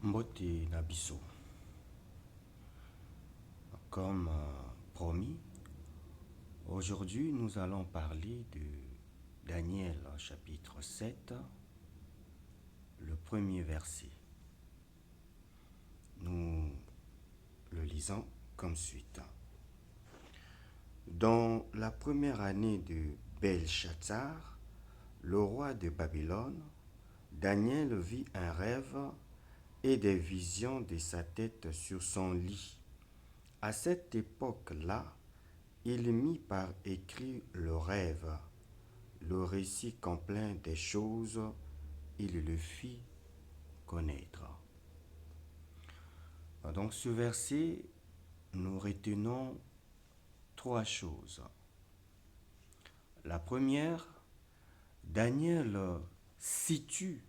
Mbote Nabiso. Comme promis, aujourd'hui nous allons parler de Daniel chapitre 7, le premier verset. Nous le lisons comme suite. Dans la première année de Belshazzar, le roi de Babylone, Daniel vit un rêve et des visions de sa tête sur son lit. À cette époque-là, il mit par écrit le rêve, le récit complet des choses, il le fit connaître. Donc ce verset, nous retenons trois choses. La première, Daniel situe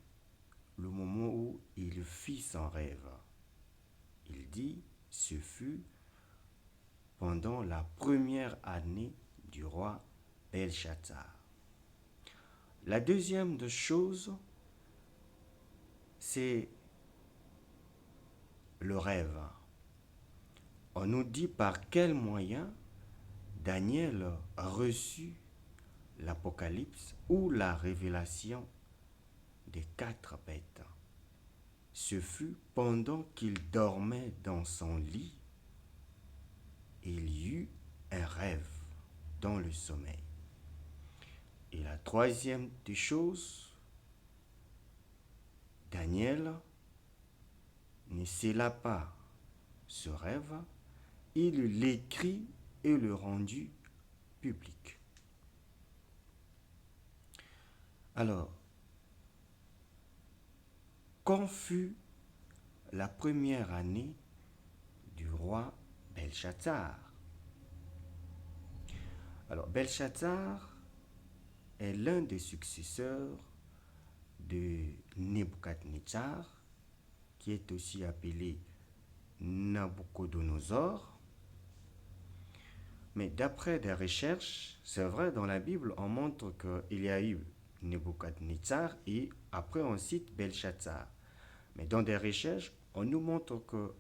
le moment où il fit son rêve. Il dit, ce fut pendant la première année du roi Belshazzar. La deuxième de chose, c'est le rêve. On nous dit par quel moyen Daniel reçut l'Apocalypse ou la révélation des quatre bêtes. Ce fut pendant qu'il dormait dans son lit, il y eut un rêve dans le sommeil. Et la troisième des choses, Daniel ne scella pas ce rêve, il l'écrit et le rendit public. Alors, quand fut la première année du roi Belshazzar? Alors, Belshazzar est l'un des successeurs de Nebuchadnezzar, qui est aussi appelé Nabucodonosor. Mais d'après des recherches, c'est vrai, dans la Bible, on montre qu'il y a eu Nebuchadnezzar et après on cite Belshazzar. Mais dans des recherches, on nous montre que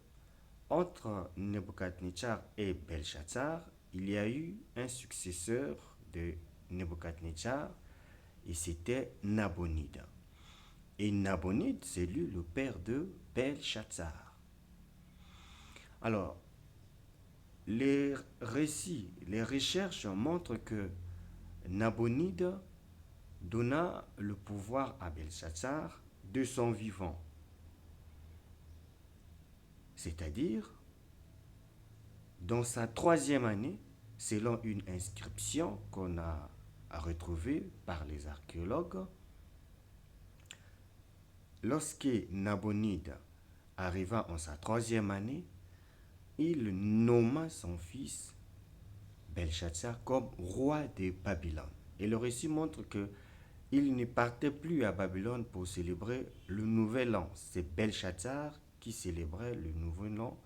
entre Nebuchadnezzar et Belshazzar, il y a eu un successeur de Nebuchadnezzar et c'était Nabonide. Et Nabonide, c'est lui le père de Belshazzar. Alors, les récits, les recherches montrent que Nabonide donna le pouvoir à Belshazzar de son vivant. C'est-à-dire, dans sa troisième année, selon une inscription qu'on a retrouvée par les archéologues, lorsque Nabonide arriva en sa troisième année, il nomma son fils Belshazzar comme roi de Babylone. Et le récit montre que il ne partait plus à Babylone pour célébrer le nouvel an. C'est Belshazzar qui célébrait le nouvel an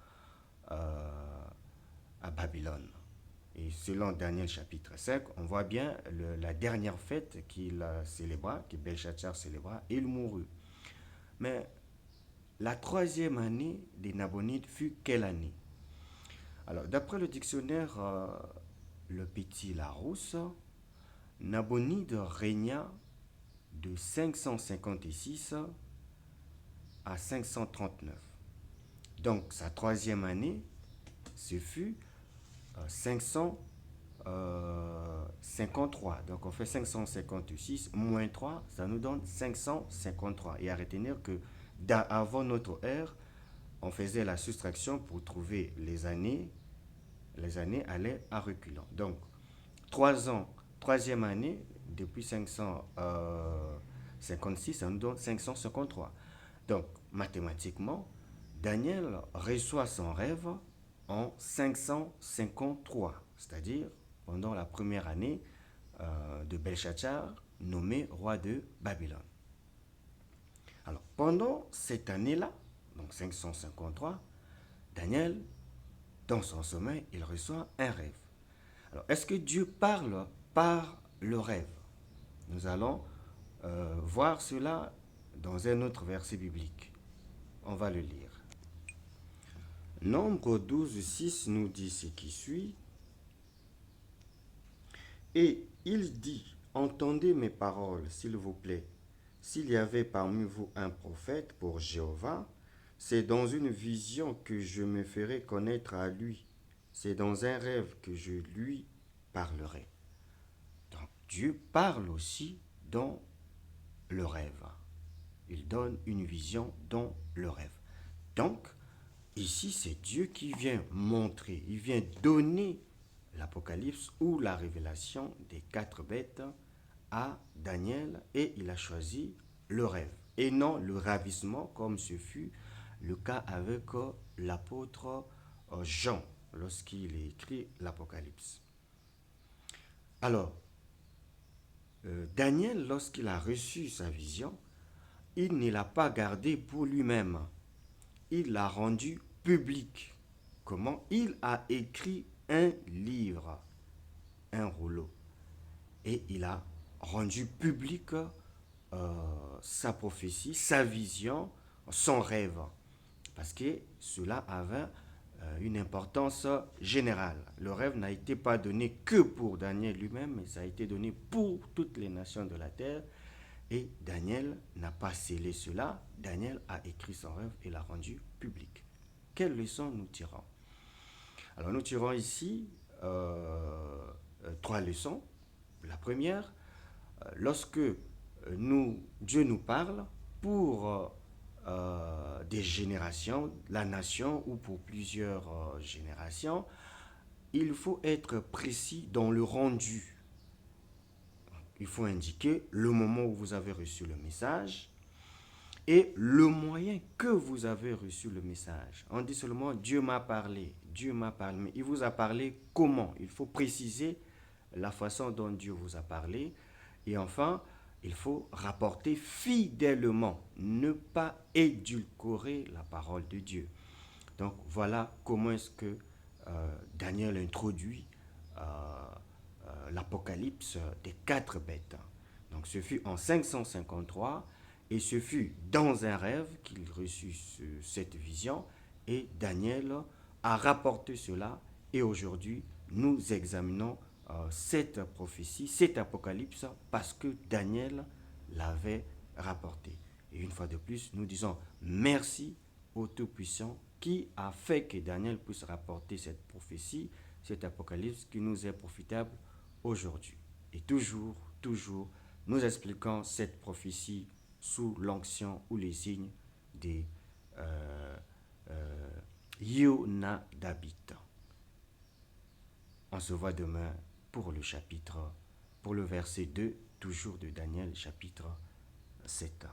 à Babylone. Et selon Daniel chapitre 5, on voit bien la dernière fête qu'il célébra, que Belshazzar célébra, et il mourut. Mais la troisième année des Nabonides fut quelle année? Alors, d'après le dictionnaire Le Petit Larousse, Nabonide régna de 556 à 539. Donc, sa troisième année, ce fut 553. Donc, on fait 556 moins 3, ça nous donne 553. Et à retenir que avant notre ère, on faisait la soustraction pour trouver les années allaient à reculant. Donc, 3 ans, troisième année, depuis 556, ça nous donne 553. Donc, mathématiquement, Daniel reçoit son rêve en 553, c'est-à-dire pendant la première année de Belshazzar, nommé roi de Babylone. Alors, pendant cette année-là, donc 553, Daniel, dans son sommeil, il reçoit un rêve. Alors, est-ce que Dieu parle par le rêve? Nous allons voir cela dans un autre verset biblique. On va le lire. Nombre 12, 6 nous dit ce qui suit. Et il dit, entendez mes paroles, s'il vous plaît. S'il y avait parmi vous un prophète pour Jéhovah, c'est dans une vision que je me ferai connaître à lui. C'est dans un rêve que je lui parlerai. Donc Dieu parle aussi dans le rêve. Il donne une vision dans le rêve. Donc, ici, c'est Dieu qui vient montrer, il vient donner l'Apocalypse ou la révélation des 4 bêtes à Daniel et il a choisi le rêve et non le ravissement comme ce fut le cas avec l'apôtre Jean lorsqu'il a écrit l'Apocalypse. Alors, Daniel, lorsqu'il a reçu sa vision, il ne l'a pas gardée pour lui-même. Il l'a rendue publique. Comment? Il a écrit un livre, un rouleau. Et il a rendu public sa prophétie, sa vision, son rêve. Parce que cela avait une importance générale. Le rêve n'a été pas donné que pour Daniel lui-même, mais ça a été donné pour toutes les nations de la terre. Et Daniel n'a pas scellé cela. Daniel a écrit son rêve et l'a rendu public. Quelle leçon nous tirons? Alors nous tirons ici 3 leçons. La première, lorsque Dieu nous parle pour des générations, la nation ou pour plusieurs générations, il faut être précis dans le rendu. Il faut indiquer le moment où vous avez reçu le message et le moyen que vous avez reçu le message. On dit seulement Dieu m'a parlé, Dieu m'a parlé, mais il vous a parlé comment? Il faut préciser la façon dont Dieu vous a parlé. Et enfin, il faut rapporter fidèlement, ne pas édulcorer la parole de Dieu. Donc voilà comment est-ce que Daniel introduit l'Apocalypse des 4 bêtes. Donc ce fut en 553 et ce fut dans un rêve qu'il reçut cette vision et Daniel a rapporté cela et aujourd'hui nous examinons cette prophétie, cet apocalypse parce que Daniel l'avait rapporté. Et une fois de plus, nous disons merci au Tout-Puissant qui a fait que Daniel puisse rapporter cette prophétie, cet apocalypse qui nous est profitable aujourd'hui. Et toujours, nous expliquons cette prophétie sous l'onction ou les signes des Yonadabit. On se voit demain pour le chapitre, pour le verset 2, toujours de Daniel, chapitre 7.